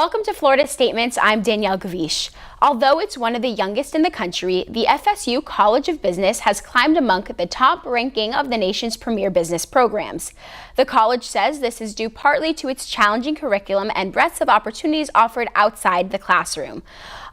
Welcome to Florida Statements. I'm Danielle Gavish. Although it's one of the youngest in the country, the FSU College of Business has climbed among the top ranking of the nation's premier business programs. The college says this is due partly to its challenging curriculum and breadth of opportunities offered outside the classroom.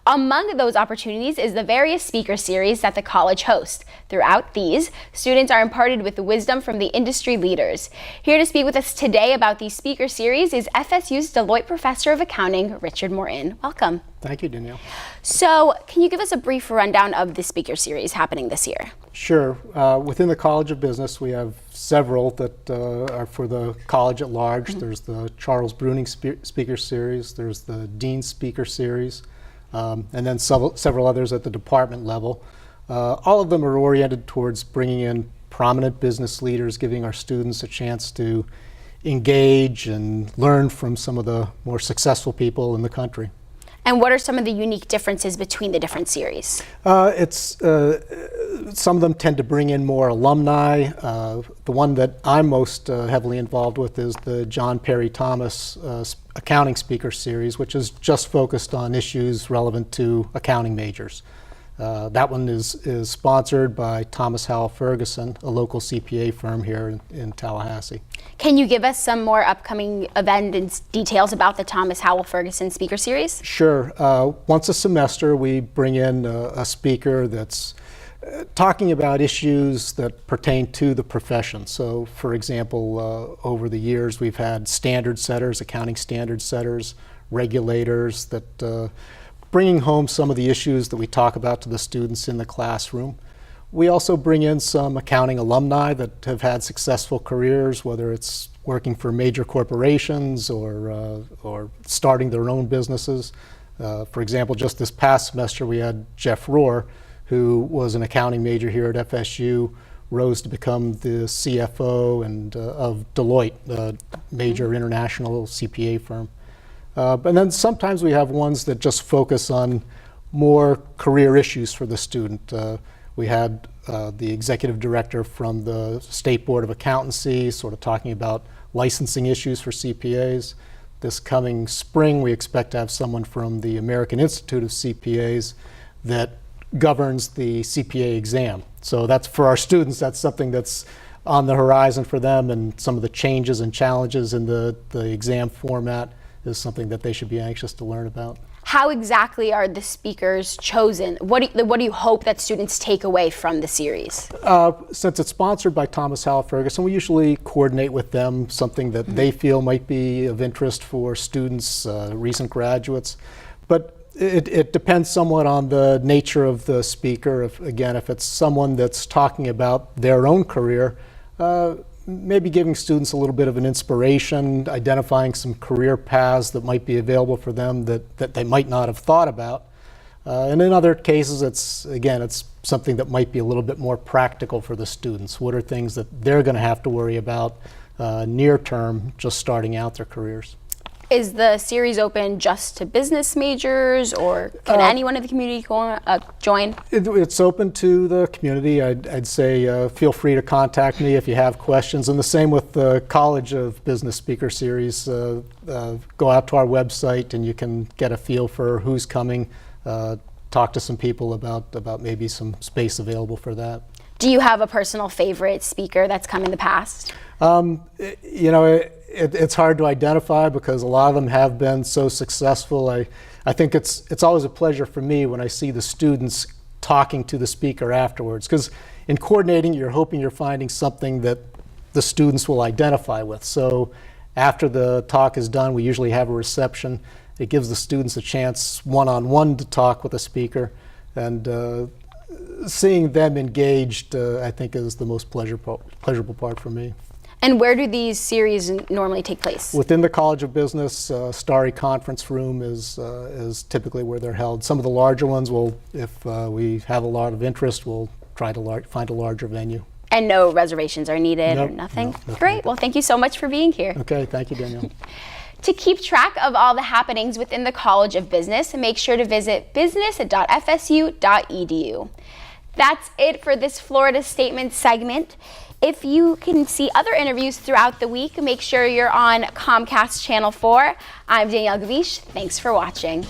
Among those opportunities is the various speaker series that the college hosts. Throughout these, students are imparted with wisdom from the industry leaders. Here to speak with us today about these speaker series is FSU's Deloitte Professor of Accounting, Richard Morton. Welcome. Thank you, Danielle. So, can you give us a brief rundown of the speaker series happening this year? Sure. Within the College of Business, we have several that are for the college at large. There's the Charles Bruning Speaker Series, there's the Dean Speaker Series, and then several others at the department level. All of them are oriented towards bringing in prominent business leaders, giving our students a chance to engage and learn from some of the more successful people in the country. And what are some of the unique differences between the different series? Some of them tend to bring in more alumni. The one that I'm most heavily involved with is the John Perry Thomas Accounting Speaker Series, which is just focused on issues relevant to accounting majors. That one is sponsored by Thomas Howell Ferguson, a local CPA firm here in Tallahassee. Can you give us some more upcoming event and details about the Thomas Howell Ferguson Speaker Series? Sure. Once a semester, we bring in a speaker that's talking about issues that pertain to the profession. So, for example, over the years, we've had standard setters, accounting standard setters, regulators that bringing home some of the issues that we talk about to the students in the classroom. We also bring in some accounting alumni that have had successful careers, whether it's working for major corporations or starting their own businesses. For example, just this past semester we had Jeff Rohr, who was an accounting major here at FSU, rose to become the CFO of Deloitte, the major international CPA firm. And then sometimes we have ones that just focus on more career issues for the student. We had the executive director from the State Board of Accountancy sort of talking about licensing issues for CPAs. This coming spring, we expect to have someone from the American Institute of CPAs that governs the CPA exam. So that's for our students, that's something that's on the horizon for them, and some of the changes and challenges in the exam format is something that they should be anxious to learn about. How exactly are the speakers chosen? What do you hope that students take away from the series? Since it's sponsored by Thomas Howell Ferguson, we usually coordinate with them something that they feel might be of interest for students, recent graduates. But it depends somewhat on the nature of the speaker. If it's someone that's talking about their own career, maybe giving students a little bit of an inspiration, identifying some career paths that might be available for them that they might not have thought about. And in other cases, it's something that might be a little bit more practical for the students. What are things that they're going to have to worry about near term, just starting out their careers? Is the series open just to business majors, or can anyone in the community join? It's open to the community. I'd say feel free to contact me if you have questions. And the same with the College of Business Speaker Series. Go out to our website and you can get a feel for who's coming. Talk to some people about maybe some space available for that. Do you have a personal favorite speaker that's come in the past? It's hard to identify because a lot of them have been so successful. I think it's always a pleasure for me when I see the students talking to the speaker afterwards, because in coordinating, you're hoping you're finding something that the students will identify with. So after the talk is done, we usually have a reception. It gives the students a chance one-on-one to talk with the speaker, and seeing them engaged, I think, is the most pleasurable part for me. And where do these series normally take place? Within the College of Business, Starry Conference Room is typically where they're held. Some of the larger ones if we have a lot of interest, we'll try to find a larger venue. And no reservations are needed? Nope, or nothing? nothing. Great. Well, thank you so much for being here. Okay, thank you, Danielle. To keep track of all the happenings within the College of Business, make sure to visit business.fsu.edu. That's it for this Florida Statement segment. If you can see other interviews throughout the week, make sure you're on Comcast Channel 4. I'm Danielle Gavish. Thanks for watching.